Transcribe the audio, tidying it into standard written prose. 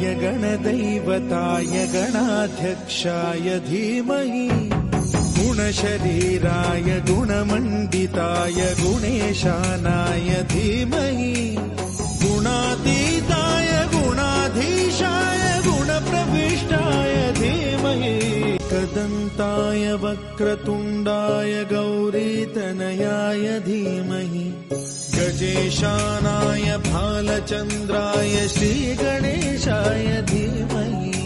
गणाधिपतये गणदैवताय गणाध्यक्षाय धीमहि गुणशरीराय गुणमण्डिताय गुणेशानाय धीमहि गुणातीताय गुणाधीशाय गुणप्रविष्टाय धीमहि एकदन्ताय वक्रतुण्डाय गौरीतनयाय धीमहि गजेशानाय भालचन्द्राय श्रीगणेशाय धीमहि